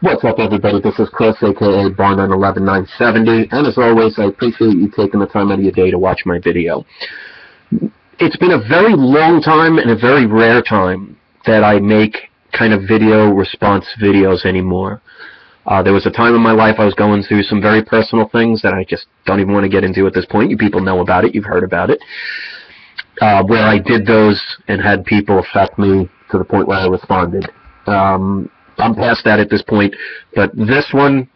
What's up, everybody? This is Chris, aka Barn11970, and as always, I appreciate you taking the time out of your day to watch my video. It's been a very long time and a very rare time that I make kind of video response videos anymore. There was a time in my life I was going through some very personal things that I just don't even want to get into at this point. You people know about it, you've heard about it, where I did those and had people affect me to the point where I responded. I'm past that at this point, but this one,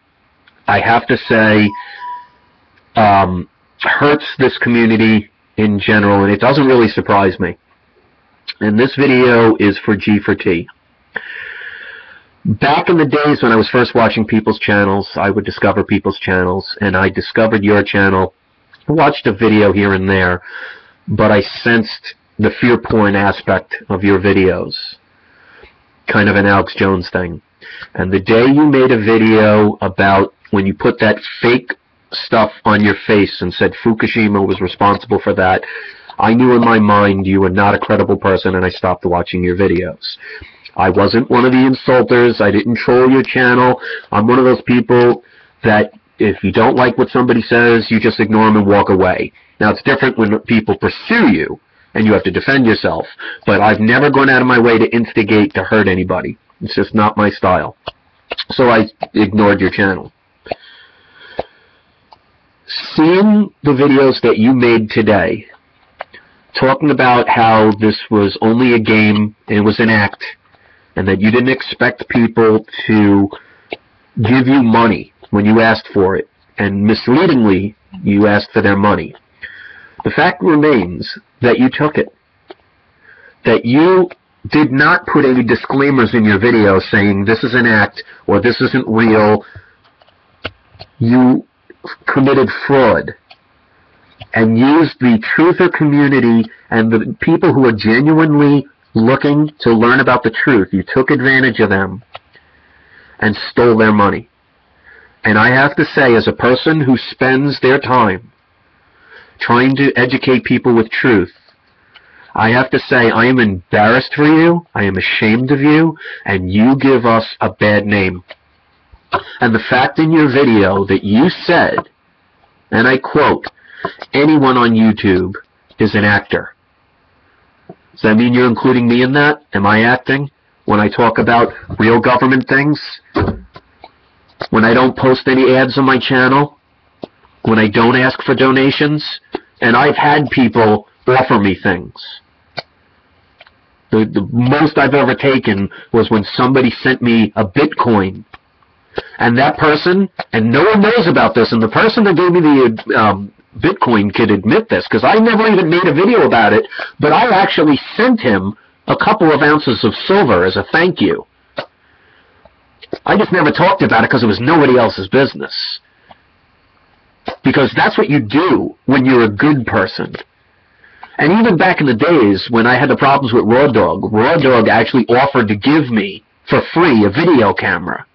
I have to say, hurts this community in general, and it doesn't really surprise me. And this video is for G4t. Back in the days when I was first watching people's channels, I would discover people's channels, and I discovered your channel. I watched a video here and there, but I sensed the fear porn aspect of your videos. Kind of an Alex Jones thing. And the day you made a video about when you put that fake stuff on your face and said Fukushima was responsible for that, I knew in my mind you were not a credible person, and I stopped watching your videos. I wasn't one of the insulters. I didn't troll your channel. I'm one of those people that if you don't like what somebody says, you just ignore them and walk away. Now, it's different when people pursue you and you have to defend yourself, but I've never gone out of my way to instigate to hurt anybody. It's just not my style. So I ignored your channel. Seeing the videos that you made today, talking about how this was only a game and it was an act, and that you didn't expect people to give you money when you asked for it, and misleadingly you asked for their money. The fact remains that you took it. That you did not put any disclaimers in your video saying this is an act or this isn't real. You committed fraud and used the truther community and the people who are genuinely looking to learn about the truth. You took advantage of them and stole their money. And I have to say, as a person who spends their time trying to educate people with truth, I have to say I am embarrassed for you, I am ashamed of you, and you give us a bad name. And the fact in your video that you said, and I quote, anyone on YouTube is an actor. Does that mean you're including me in that? Am I acting when I talk about real government things? When I don't post any ads on my channel? When I don't ask for donations? And I've had people offer me things. The most I've ever taken was when somebody sent me a Bitcoin. And that person, and no one knows about this, and the person that gave me the Bitcoin could admit this, because I never even made a video about it, but I actually sent him a couple of ounces of silver as a thank you. I just never talked about it because it was nobody else's business. Because that's what you do when you're a good person. And even back in the days when I had the problems with Raw Dog actually offered to give me, for free, a video camera.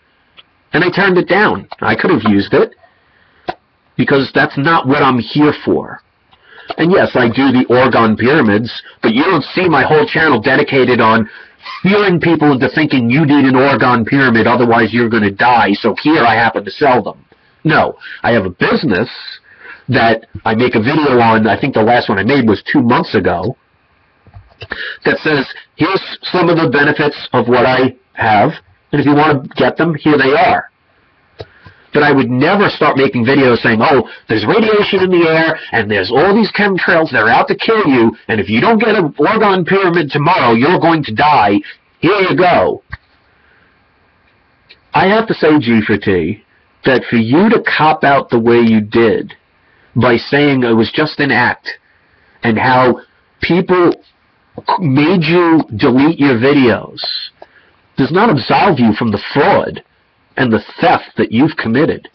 And I turned it down. I could have used it, because that's not what I'm here for. And yes, I do the Orgone pyramids, but you don't see my whole channel dedicated on fearing people into thinking you need an Orgone pyramid, otherwise you're going to die, so here I happen to sell them. No, I have a business that I make a video on. I think the last one I made was 2 months ago, that says, here's some of the benefits of what I have, and if you want to get them, here they are. But I would never start making videos saying, oh, there's radiation in the air, and there's all these chemtrails that are out to kill you, and if you don't get an Orgone pyramid tomorrow, you're going to die. Here you go. I have to say, G4t, that for you to cop out the way you did by saying it was just an act, and how people made you delete your videos, does not absolve you from the fraud and the theft that you've committed.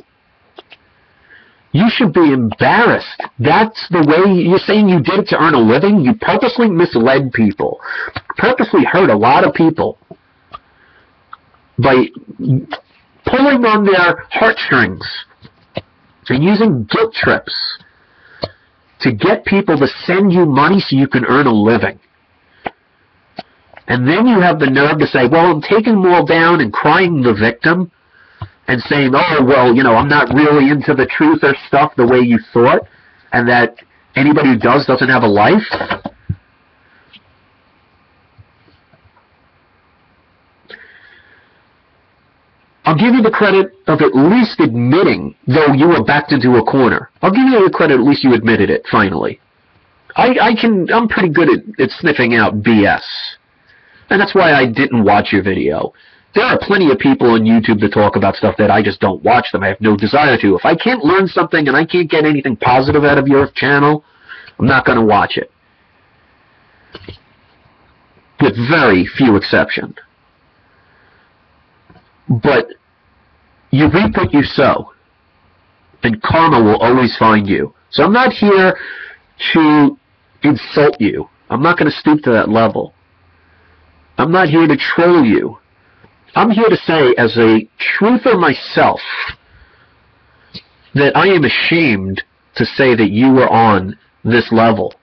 You should be embarrassed. That's the way you're saying you did it to earn a living. You purposely misled people, purposely hurt a lot of people by pulling on their heartstrings and using guilt trips to get people to send you money so you can earn a living. And then you have the nerve to say, well, I'm taking them all down and crying the victim. and saying, oh, well, you know, I'm not really into the truth or stuff the way you thought, and that anybody who does doesn't have a life. I'll give you the credit of at least admitting, though you were backed into a corner. I'll give you the credit at least you admitted it, finally. I'm pretty good at sniffing out BS. And that's why I didn't watch your video. There are plenty of people on YouTube that talk about stuff that I just don't watch them. I have no desire to. If I can't learn something and I can't get anything positive out of your channel, I'm not going to watch it. With very few exceptions. But you reap what you sow, and karma will always find you. So I'm not here to insult you. I'm not going to stoop to that level. I'm not here to troll you. I'm here to say, as a truther myself, that I am ashamed to say that you were on this level.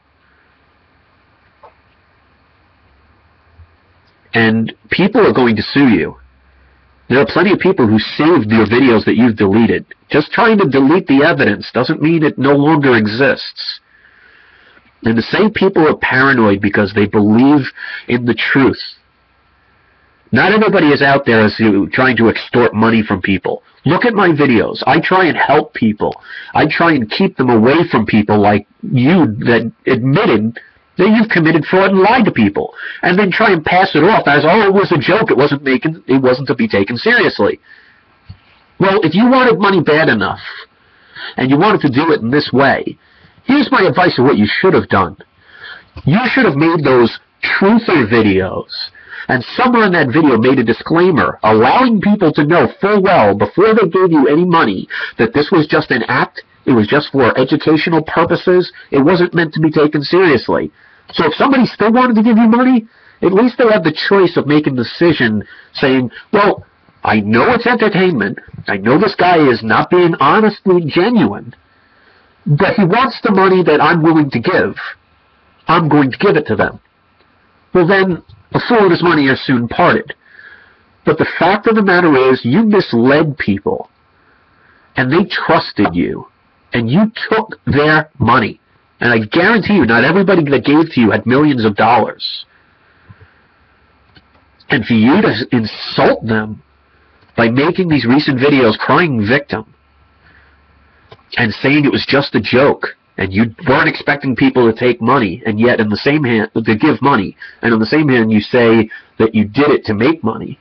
And people are going to sue you. There are plenty of people who saved your videos that you've deleted. Just trying to delete the evidence doesn't mean it no longer exists. And the same people are paranoid because they believe in the truth. Not everybody is out there as you trying to extort money from people. Look at my videos. I try and help people. I try and keep them away from people like you that admitted that you've committed fraud and lied to people, and then try and pass it off as, oh, it was a joke, it wasn't to be taken seriously. Well, if you wanted money bad enough, and you wanted to do it in this way, here's my advice of what you should have done. You should have made those truther videos, and somewhere in that video made a disclaimer allowing people to know full well before they gave you any money that this was just an act, it was just for educational purposes, it wasn't meant to be taken seriously. So if somebody still wanted to give you money, at least they have the choice of making a decision saying, well, I know it's entertainment, I know this guy is not being honestly genuine, but he wants the money that I'm willing to give. I'm going to give it to them. Well then, a fool and his money are soon parted. But the fact of the matter is, you misled people, and they trusted you, and you took their money. And I guarantee you, not everybody that gave to you had millions of dollars. And for you to insult them by making these recent videos crying victim and saying it was just a joke, and you weren't expecting people to take money, and yet in the same hand, to give money, and on the same hand you say that you did it to make money.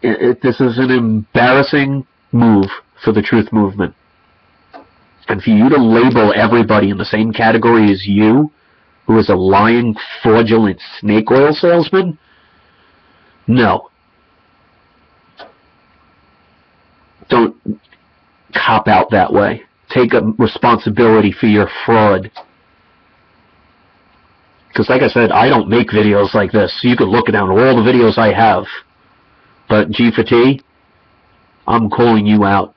This is an embarrassing move for the truth movement. And for you to label everybody in the same category as you, who is a lying, fraudulent snake oil salesman, no. Don't cop out that way. Take responsibility for your fraud. Because like I said, I don't make videos like this. You can look down all the videos I have. But G4t, I'm calling you out.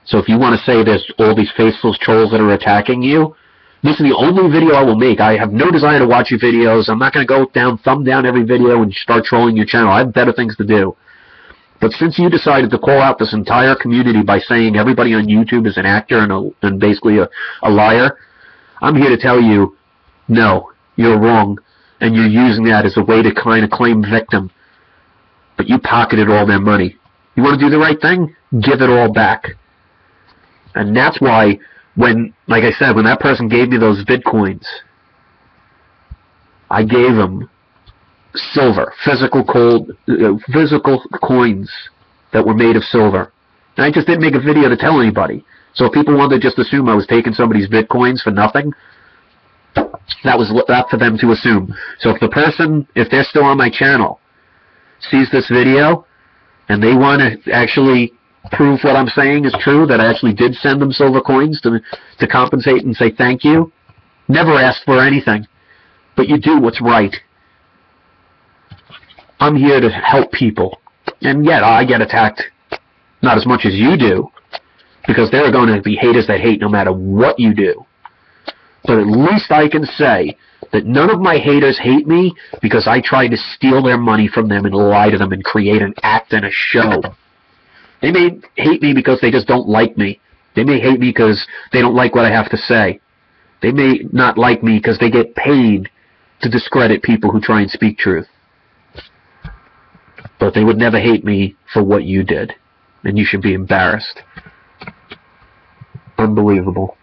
So if you want to say there's all these faceless trolls that are attacking you, this is the only video I will make. I have no desire to watch your videos. I'm not going to go thumb down every video and start trolling your channel. I have better things to do. But since you decided to call out this entire community by saying everybody on YouTube is an actor and basically a liar, I'm here to tell you, no, you're wrong. And you're using that as a way to kind of claim victim. But you pocketed all their money. You want to do the right thing? Give it all back. And that's why, when, like I said, when that person gave me those Bitcoins, I gave them silver, physical coins that were made of silver. And I just didn't make a video to tell anybody. So if people wanted to just assume I was taking somebody's Bitcoins for nothing, that was that for them to assume. So if the person, if they're still on my channel, sees this video, and they want to actually prove what I'm saying is true, that I actually did send them silver coins to compensate and say thank you, never ask for anything, but you do what's right. I'm here to help people, and yet I get attacked, not as much as you do, because there are going to be haters that hate no matter what you do. But at least I can say that none of my haters hate me because I tried to steal their money from them and lie to them and create an act and a show. They may hate me because they just don't like me. They may hate me because they don't like what I have to say. They may not like me because they get paid to discredit people who try and speak truth. But they would never hate me for what you did. And you should be embarrassed. Unbelievable.